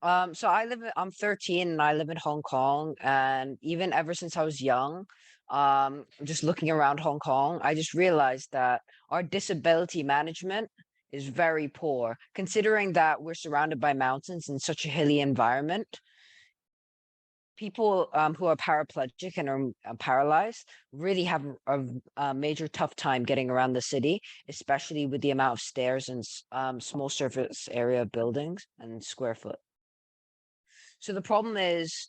I'm 13 and I live in Hong Kong. And even ever since I was young, just looking around Hong Kong, I just realized that our disability management is very poor, considering that we're surrounded by mountains in such a hilly environment. People who are paraplegic and are paralyzed really have a major tough time getting around the city, especially with the amount of stairs and small surface area of buildings and square foot. So the problem is,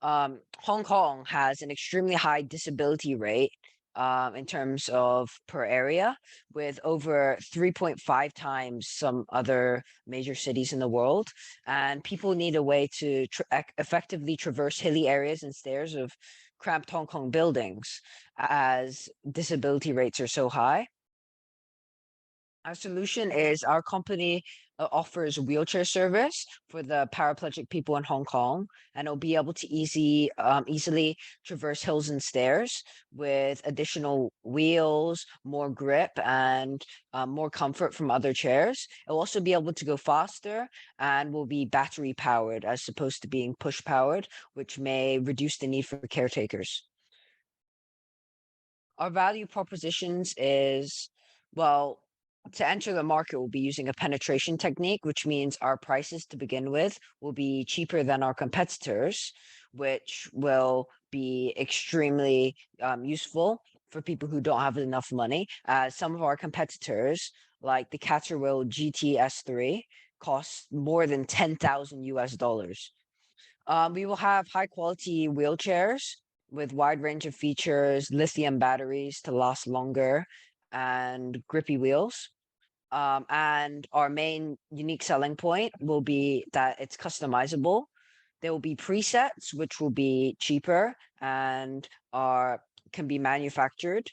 Hong Kong has an extremely high disability rate in terms of per area, with over 3.5 times some other major cities in the world. And people need a way to effectively traverse hilly areas and stairs of cramped Hong Kong buildings, as disability rates are so high. Our solution is our company offers wheelchair service for the paraplegic people in Hong Kong, and it'll be able to easily traverse hills and stairs with additional wheels, more grip, and more comfort from other chairs. It'll also be able to go faster and will be battery powered as opposed to being push powered, which may reduce the need for caretakers. Our value propositions is, well, to enter the market, we'll be using a penetration technique, which means our prices to begin with will be cheaper than our competitors, which will be extremely useful for people who don't have enough money. Some of our competitors, like the Caterwheel GTS3, costs more than 10,000 US dollars. We will have high quality wheelchairs with wide range of features, lithium batteries to last longer, and grippy wheels. And our main unique selling point will be that it's customizable. There will be presets, which will be cheaper and are can be manufactured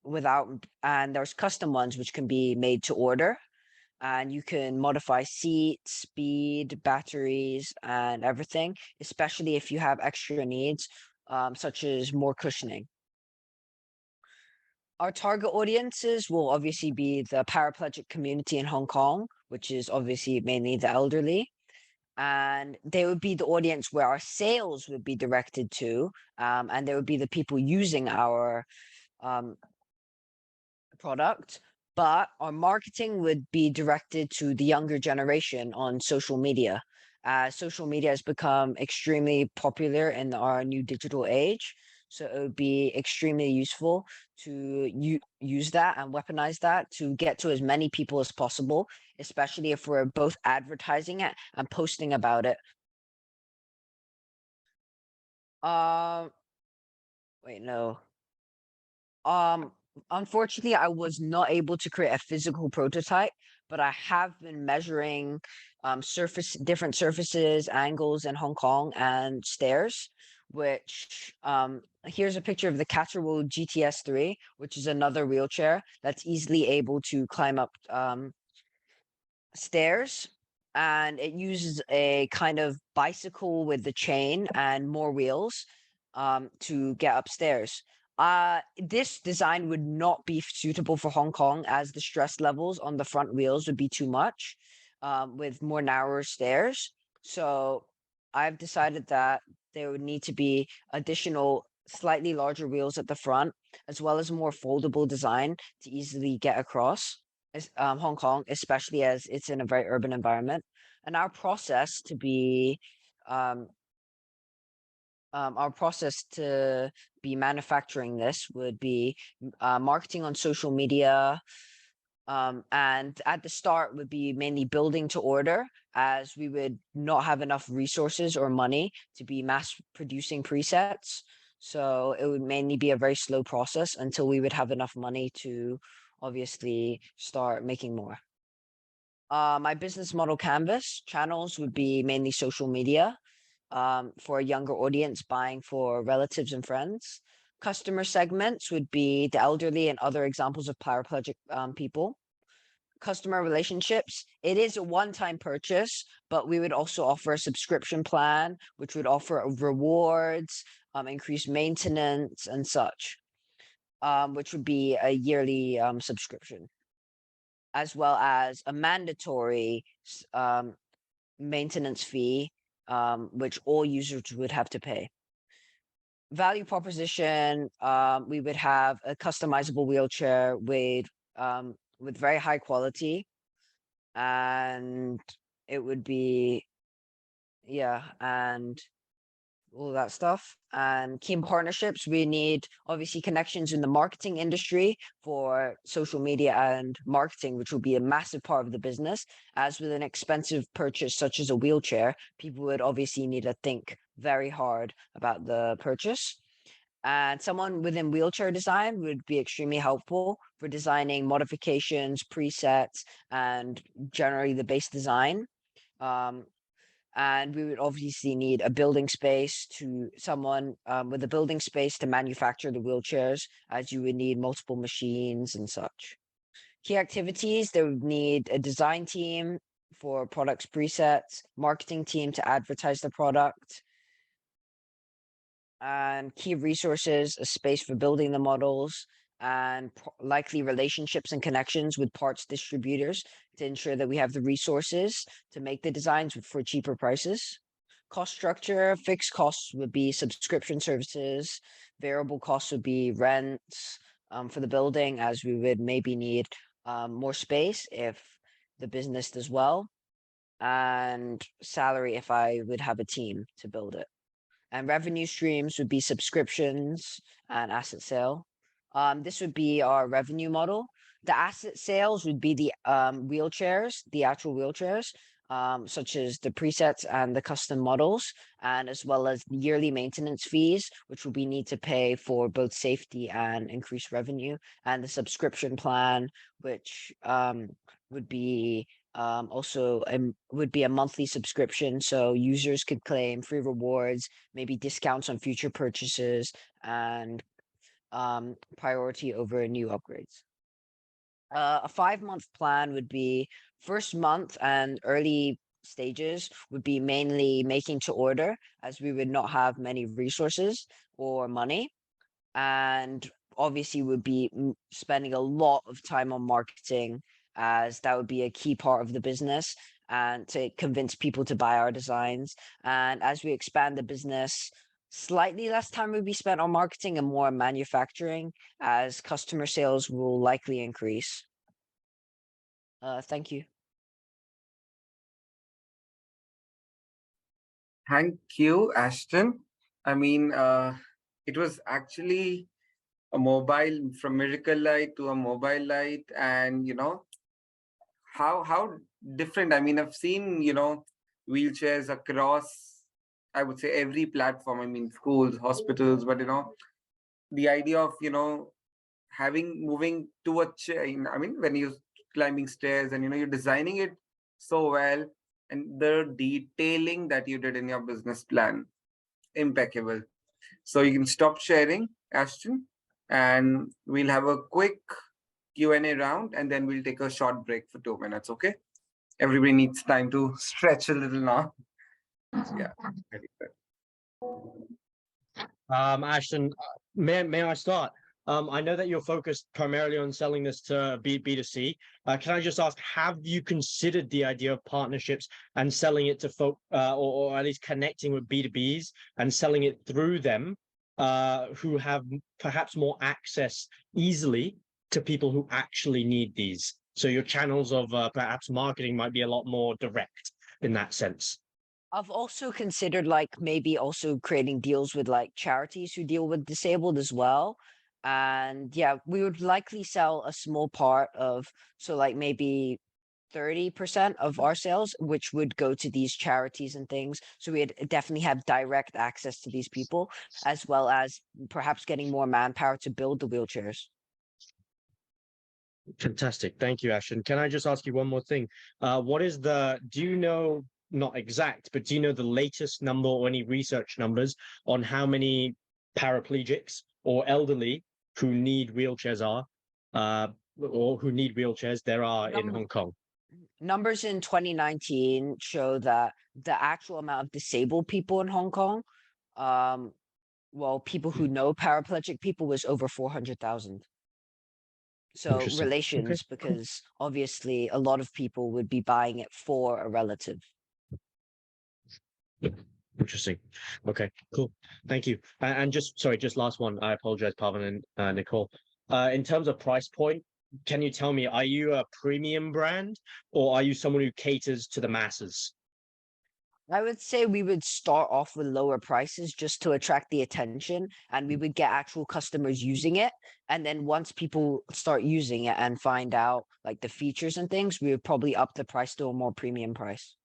without, and there's custom ones which can be made to order, and you can modify seats, speed, batteries, and everything, especially if you have extra needs, such as more cushioning. Our target audiences will obviously be the paraplegic community in Hong Kong, which is obviously mainly the elderly. And they would be the audience where our sales would be directed to, and they would be the people using our um, product, but our marketing would be directed to the younger generation on social media. Social media has become extremely popular in our new digital age. So it would be extremely useful to use that and weaponize that to get to as many people as possible, especially if we're both advertising it and posting about it. Um, wait, no. Um, Unfortunately, I was not able to create a physical prototype, but I have been measuring different surfaces, angles in Hong Kong and stairs, which here's a picture of the Caterwheel GTS3, which is another wheelchair that's easily able to climb up stairs, and it uses a kind of bicycle with the chain and more wheels to get upstairs. This design would not be suitable for Hong Kong, as the stress levels on the front wheels would be too much with more narrower stairs. So I've decided that there would need to be additional slightly larger wheels at the front, as well as more foldable design to easily get across Hong Kong, especially as it's in a very urban environment. And um, our process to be manufacturing this would be marketing on social media, and at the start would be mainly building to order, as we would not have enough resources or money to be mass producing presets. So it would mainly be a very slow process until we would have enough money to obviously start making more. My business model canvas channels would be mainly social media, for a younger audience buying for relatives and friends. Customer segments would be the elderly and other examples of paraplegic people. Customer relationships, it is a one-time purchase, but we would also offer a subscription plan, which would offer rewards, increased maintenance, and such, which would be a yearly subscription, as well as a mandatory maintenance fee, which all users would have to pay. Value proposition, we would have a customizable wheelchair with very high quality, and it would be, yeah, and all that stuff. And key partnerships, we need obviously connections in the marketing industry for social media and marketing, which will be a massive part of the business. As with an expensive purchase such as a wheelchair, people would obviously need to think very hard about the purchase. And someone within wheelchair design would be extremely helpful for designing modifications, presets, and generally the base design. And we would obviously need a building space to someone with a building space to manufacture the wheelchairs, as you would need multiple machines and such. Key activities, they would need a design team for products presets, marketing team to advertise the product, and key resources, a space for building the models, and likely relationships and connections with parts distributors to ensure that we have the resources to make the designs for cheaper prices. Cost structure, fixed costs would be subscription services, variable costs would be rents for the building, as we would maybe need more space if the business does well, and salary if I would have a team to build it. And revenue streams would be subscriptions and asset sale. This would be our revenue model. The asset sales would be the wheelchairs, the actual wheelchairs, such as the presets and the custom models, and as well as yearly maintenance fees, which we need to pay for both safety and increased revenue, and the subscription plan, which would be also would be a monthly subscription, so users could claim free rewards, maybe discounts on future purchases, and priority over new upgrades. A 5-month plan would be first month and early stages would be mainly making to order, as we would not have many resources or money, and obviously would be spending a lot of time on marketing, as that would be a key part of the business and to convince people to buy our designs. And as we expand the business, slightly less time would be spent on marketing and more on manufacturing, as customer sales will likely increase. Thank you. Thank you, Ashton. I mean, it was actually a mobile from Miracle Light to a MobilLite, and how different. I mean, I've seen wheelchairs across, I would say, every platform. I mean, schools, hospitals, but the idea of having moving to a chair. I mean, when you're climbing stairs and you're designing it so well, and the detailing that you did in your business plan, impeccable. So you can stop sharing, Ashton, and we'll have a quick Q&A round, and then we'll take a short break for 2 minutes. Okay? Everybody needs time to stretch a little now. Yeah. Very good. Ashton, may I start? I know that you're focused primarily on selling this to B2C. Can I just ask, have you considered the idea of partnerships and selling it to folk, or at least connecting with B2Bs and selling it through them, who have perhaps more access easily to people who actually need these? So your channels of perhaps marketing might be a lot more direct in that sense. I've also considered maybe also creating deals with charities who deal with disabled as well. And yeah, we would likely sell a small part of, so maybe 30% of our sales, which would go to these charities and things. So we'd definitely have direct access to these people, as well as perhaps getting more manpower to build the wheelchairs. Fantastic. Thank you, Ashton. Can I just ask you one more thing? Do you know, not exact, but do you know the latest number or any research numbers on how many paraplegics or elderly who need wheelchairs or who need wheelchairs there are in Hong Kong? Numbers in 2019 show that the actual amount of disabled people in Hong Kong, people who know paraplegic people, was over 400,000. So relations, Okay. because obviously a lot of people would be buying it for a relative. Interesting. Okay, cool. Thank you. And just sorry, just last one. I apologize, Pavan and Nicole. In terms of price point, can you tell me, are you a premium brand or are you someone who caters to the masses? I would say we would start off with lower prices just to attract the attention, and we would get actual customers using it. And then once people start using it and find out like the features and things, we would probably up the price to a more premium price.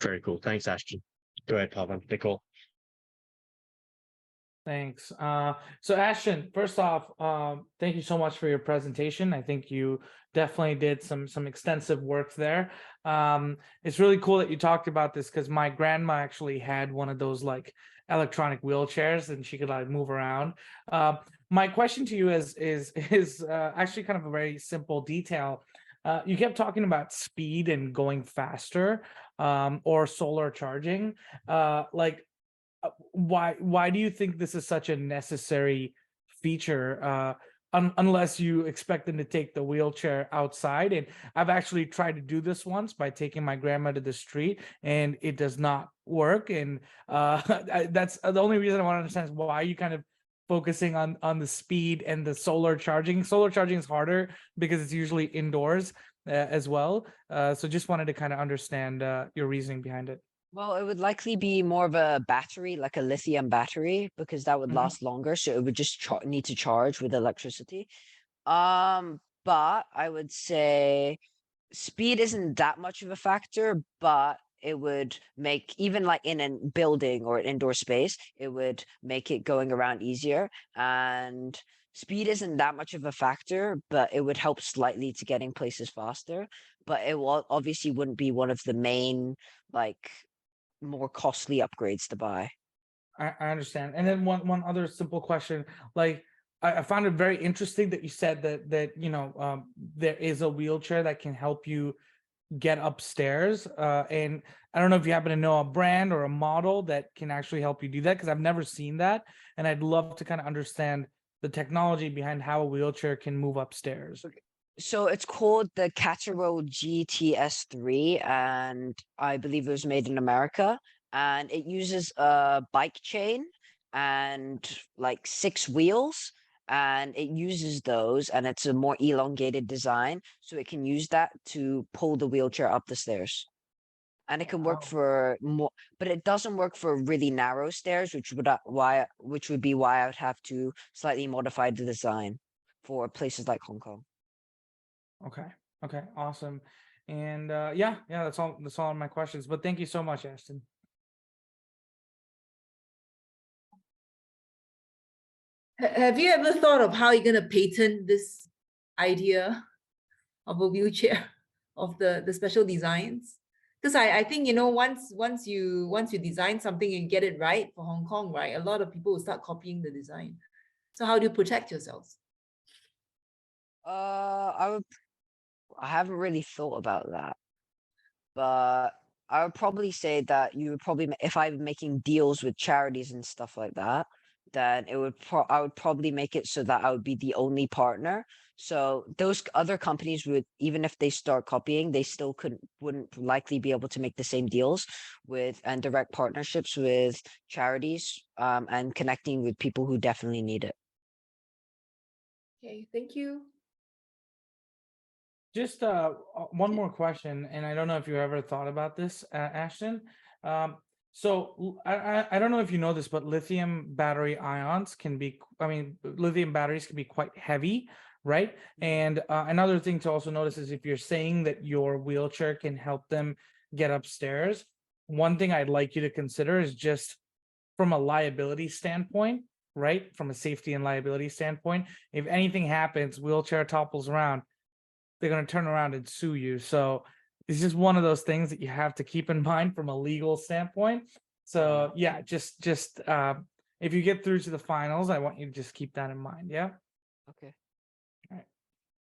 Very cool. Thanks, Ashton. Go ahead, Pavan. Nicole. Thanks. So Ashton, first off, thank you so much for your presentation. I think you definitely did some extensive work there. It's really cool that you talked about this because my grandma actually had one of those like electronic wheelchairs and she could like move around. My question to you is actually kind of a very simple detail. You kept talking about speed and going faster, or solar charging. Why do you think this is such a necessary feature, unless you expect them to take the wheelchair outside? And I've actually tried to do this once by taking my grandma to the street and it does not work. And that's the only reason I want to understand is why you kind of focusing on the speed and the solar charging. Solar charging is harder because it's usually indoors as well. So just wanted to kind of understand your reasoning behind it. Well, it would likely be more of a battery, like a lithium battery, because that would Mhm. last longer. So it would just need to charge with electricity. But I would say speed isn't that much of a factor, but it would make, even like in a building or an indoor space, it would make it going around easier. And speed isn't that much of a factor, but it would help slightly to getting places faster. But it will obviously wouldn't be one of the main like more costly upgrades to buy. I understand. And then one other simple question, like I found it very interesting that you said that there is a wheelchair that can help you get upstairs. And I don't know if you happen to know a brand or a model that can actually help you do that because I've never seen that, and I'd love to kind of understand the technology behind how a wheelchair can move upstairs. So it's called the Catero GTS3, and I believe it was made in America. And it uses a bike chain and like 6 wheels, and it uses those, and it's a more elongated design, so it can use that to pull the wheelchair up the stairs. And it can work Wow. for more, but it doesn't work for really narrow stairs, which would be why I would have to slightly modify the design for places like Hong Kong. Okay. Okay. Awesome. And yeah, that's all. That's all my questions. But thank you so much, Ashton. Have you ever thought of how you're going to patent this idea of a wheelchair, of the special designs? Because I think, once you design something and get it right for Hong Kong, right, a lot of people will start copying the design. So how do you protect yourselves? I haven't really thought about that, but I would probably say that you would probably, if I'm making deals with charities and stuff like that, then I would probably make it so that I would be the only partner. So those other companies would, even if they start copying, they still wouldn't likely be able to make the same deals with and direct partnerships with charities, and connecting with people who definitely need it. Okay, thank you. Just one more question, and I don't know if you ever thought about this, Ashton. I don't know if you know this, but lithium battery ions can be, lithium batteries can be quite heavy, right? And another thing to also notice is if you're saying that your wheelchair can help them get upstairs, one thing I'd like you to consider is just from a liability standpoint, right? From a safety and liability standpoint, if anything happens, wheelchair topples around, they're going to turn around and sue you. So it's just one of those things that you have to keep in mind from a legal standpoint. So yeah, just if you get through to the finals, I want you to just keep that in mind. Yeah. Okay.